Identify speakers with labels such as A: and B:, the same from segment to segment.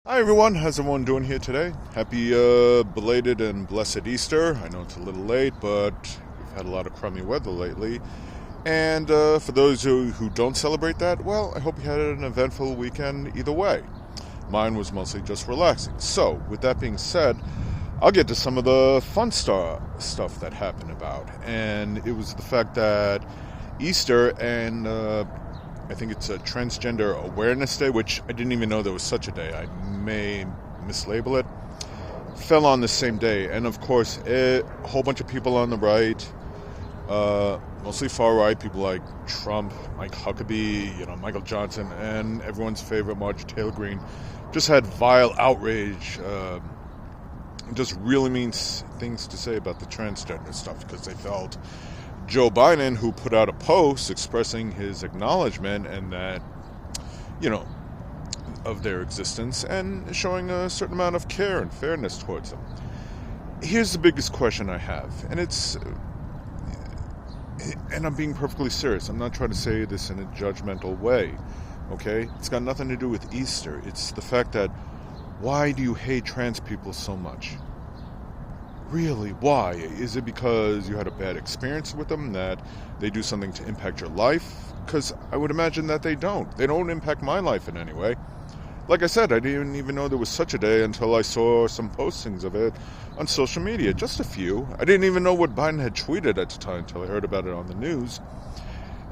A: Hi everyone, how's everyone doing here today? Happy belated and blessed Easter. I know it's a little late, but we've had a lot of crummy weather lately. And for those who don't celebrate that, well, I hope you had an eventful weekend either way. Mine was mostly just relaxing. So, with that being said, I'll get to some of the fun stuff that happened about. And it was the fact that Easter and I think it's a Transgender Awareness Day, which I didn't even know there was such a day. I may mislabel it. Fell on the same day. And of course, a whole bunch of people on the right, mostly far right, people like Trump, Mike Huckabee, Michael Johnson, and everyone's favorite Marjorie Taylor Greene, just had vile outrage, just really mean things to say about the transgender stuff because they felt Joe Biden, who put out a post expressing his acknowledgement and that, of their existence and showing a certain amount of care and fairness towards them. Here's the biggest question I have, and I'm being perfectly serious. I'm not trying to say this in a judgmental way, okay? It's got nothing to do with Easter. It's the fact that why do you hate trans people so much? Really, why? Is it because you had a bad experience with them, that they do something to impact your life? Because I would imagine that they don't. They don't impact my life in any way. Like I said, I didn't even know there was such a day until I saw some postings of it on social media, just a few. I didn't even know what Biden had tweeted at the time until I heard about it on the news.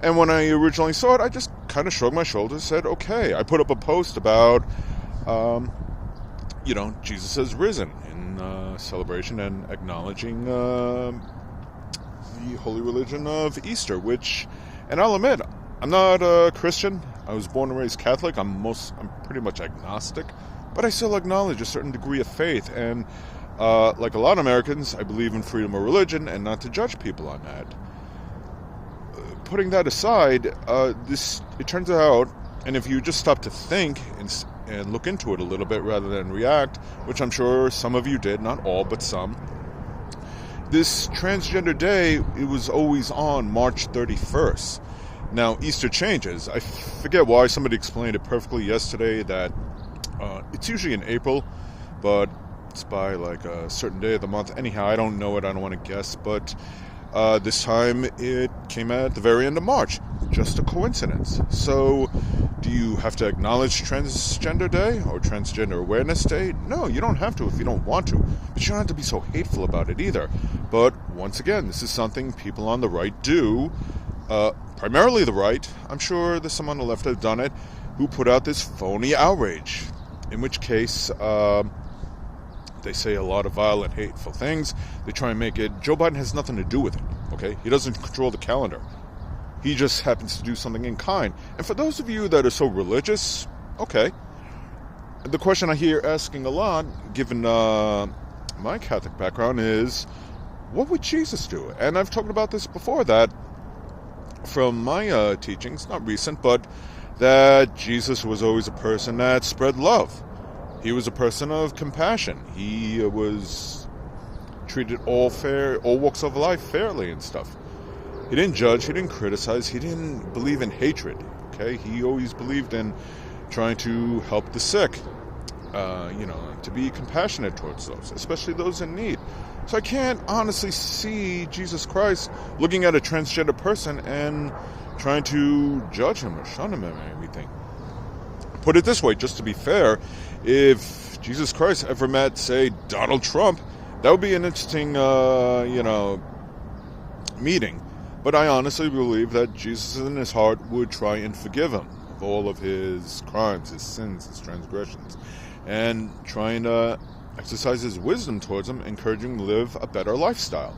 A: And when I originally saw it, I just kind of shrugged my shoulders, said, okay. I put up a post about, Jesus has risen in celebration and acknowledging the holy religion of Easter, and I'll admit, I'm not a Christian. I was born and raised Catholic. I'm pretty much agnostic, but I still acknowledge a certain degree of faith. And like a lot of Americans, I believe in freedom of religion and not to judge people on that. Putting that aside, it turns out, and if you just stop to think and look into it a little bit rather than react, which I'm sure some of you did, not all, but some, this Transgender Day, it was always on March 31st. Now, Easter changes. I forget why. Somebody explained it perfectly yesterday that it's usually in April, but it's by like a certain day of the month. Anyhow, I don't know it. I don't want to guess, but this time it came at the very end of March. Just a coincidence. So, do you have to acknowledge Transgender Day or Transgender Awareness Day? No, you don't have to if you don't want to. But you don't have to be so hateful about it either. But once again, this is something people on the right do. Primarily the right. I'm sure there's some on the left that have done it, who put out this phony outrage. In which case, they say a lot of violent, hateful things. They try and make it. Joe Biden has nothing to do with it, okay? He doesn't control the calendar. He just happens to do something in kind. And for those of you that are so religious, okay. The question I hear asking a lot, given my Catholic background, is, what would Jesus do? And I've talked about this before, that from my teachings, not recent, but that Jesus was always a person that spread love. He was a person of compassion. He was treated all walks of life fairly and stuff. He didn't judge, he didn't criticize, he didn't believe in hatred, okay? He always believed in trying to help the sick, to be compassionate towards those, especially those in need. So I can't honestly see Jesus Christ looking at a transgender person and trying to judge him or shun him or anything. Put it this way, just to be fair, if Jesus Christ ever met, say, Donald Trump, that would be an interesting, meeting. But I honestly believe that Jesus in his heart would try and forgive him of all of his crimes, his sins, his transgressions, and trying to exercise his wisdom towards him, encouraging him to live a better lifestyle.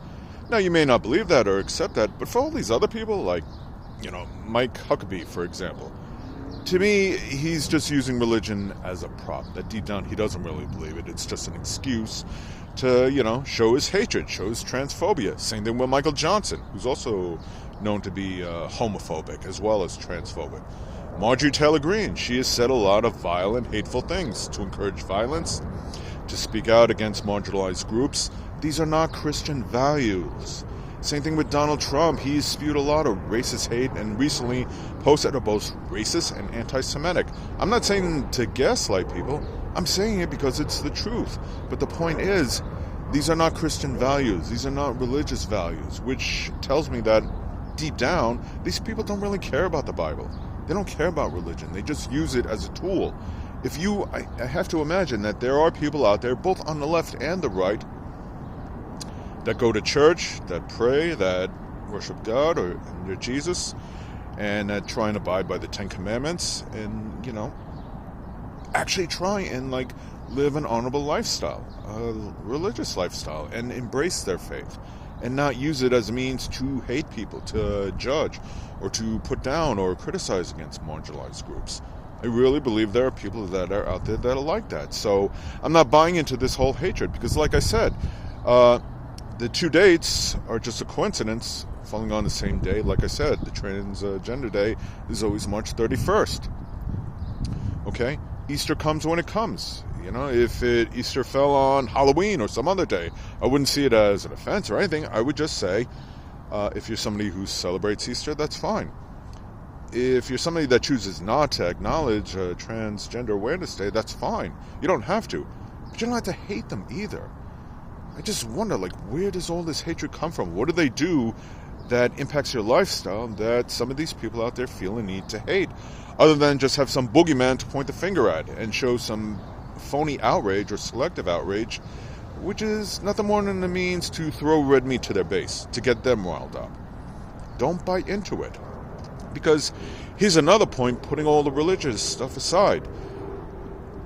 A: Now, you may not believe that or accept that, but for all these other people, like, Mike Huckabee, for example, to me, he's just using religion as a prop, that deep down he doesn't really believe it. It's just an excuse to, show his hatred, show his transphobia. Same thing with Michael Johnson, who's also known to be homophobic as well as transphobic. Marjorie Taylor Greene, she has said a lot of violent, hateful things to encourage violence, to speak out against marginalized groups. These are not Christian values. Same thing with Donald Trump. He's spewed a lot of racist hate and recently posts that are both racist and anti-Semitic. I'm not saying to gaslight people. I'm saying it because it's the truth. But the point is, these are not Christian values. These are not religious values, which tells me that deep down, these people don't really care about the Bible. They don't care about religion. They just use it as a tool. I have to imagine that there are people out there, both on the left and the right, that go to church, that pray, that worship God or Jesus, and that try and abide by the Ten Commandments, and, actually try and, live an honorable lifestyle, a religious lifestyle, and embrace their faith, and not use it as a means to hate people, to judge, or to put down or criticize against marginalized groups. I really believe there are people that are out there that are like that. So I'm not buying into this whole hatred, because like I said, the two dates are just a coincidence falling on the same day. Like I said, the Transgender Day is always March 31st. Okay? Easter comes when it comes. If Easter fell on Halloween or some other day, I wouldn't see it as an offense or anything. I would just say, if you're somebody who celebrates Easter, that's fine. If you're somebody that chooses not to acknowledge Transgender Awareness Day, that's fine. You don't have to. But you don't have to hate them either. I just wonder, where does all this hatred come from? What do they do that impacts your lifestyle that some of these people out there feel a need to hate? Other than just have some boogeyman to point the finger at and show some phony outrage or selective outrage, which is nothing more than a means to throw red meat to their base, to get them riled up. Don't buy into it. Because here's another point, putting all the religious stuff aside.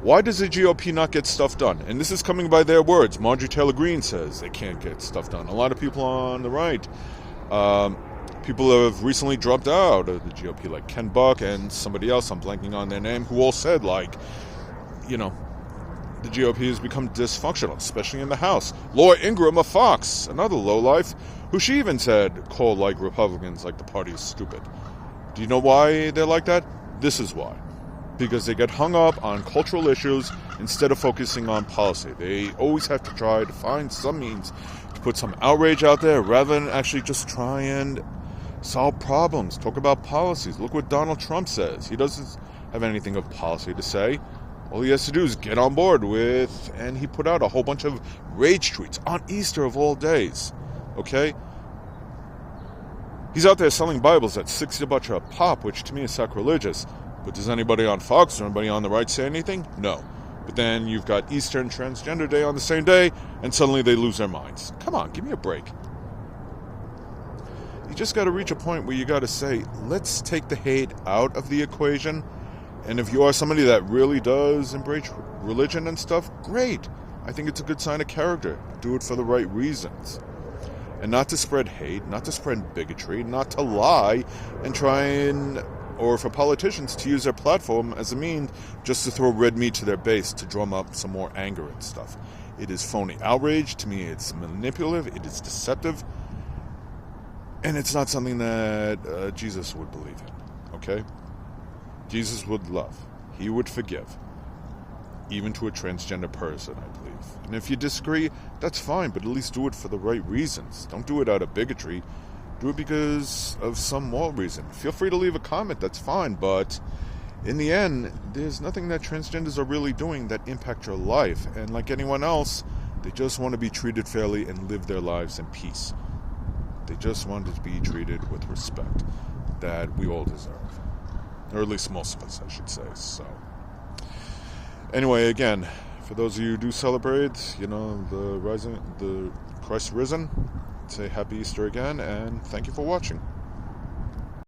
A: Why does the GOP not get stuff done? And this is coming by their words. Marjorie Taylor Greene says they can't get stuff done. A lot of people on the right, people have recently dropped out of the GOP, like Ken Buck and somebody else, I'm blanking on their name, who all said, the GOP has become dysfunctional, especially in the House. Laura Ingraham of Fox, another lowlife, who she even said called Republicans the party is stupid. Do you know why they're like that? This is why. Because they get hung up on cultural issues instead of focusing on policy. They always have to try to find some means to put some outrage out there rather than actually just try and solve problems, talk about policies. Look what Donald Trump says. He doesn't have anything of policy to say. All he has to do is get on board with, and he put out a whole bunch of rage tweets on Easter of all days. Okay? He's out there selling Bibles at $60 a pop, which to me is sacrilegious. But does anybody on Fox or anybody on the right say anything? No. But then you've got Easter and Transgender Day on the same day, and suddenly they lose their minds. Come on, give me a break. You just got to reach a point where you got to say, let's take the hate out of the equation. And if you are somebody that really does embrace religion and stuff, great. I think it's a good sign of character. Do it for the right reasons. And not to spread hate, not to spread bigotry, not to lie and or for politicians to use their platform as a mean just to throw red meat to their base to drum up some more anger and stuff. It is phony outrage. To me, it's manipulative. It is deceptive. And it's not something that Jesus would believe in. Okay? Jesus would love. He would forgive. Even to a transgender person, I believe. And if you disagree, that's fine, but at least do it for the right reasons. Don't do it out of bigotry. Do it because of some moral reason. Feel free to leave a comment, that's fine, but in the end, there's nothing that transgenders are really doing that impact your life. And like anyone else, they just want to be treated fairly and live their lives in peace. They just want to be treated with respect that we all deserve. Or at least most of us, I should say. So, anyway, again, for those of you who do celebrate, the Christ risen, say happy Easter again, and thank you for watching.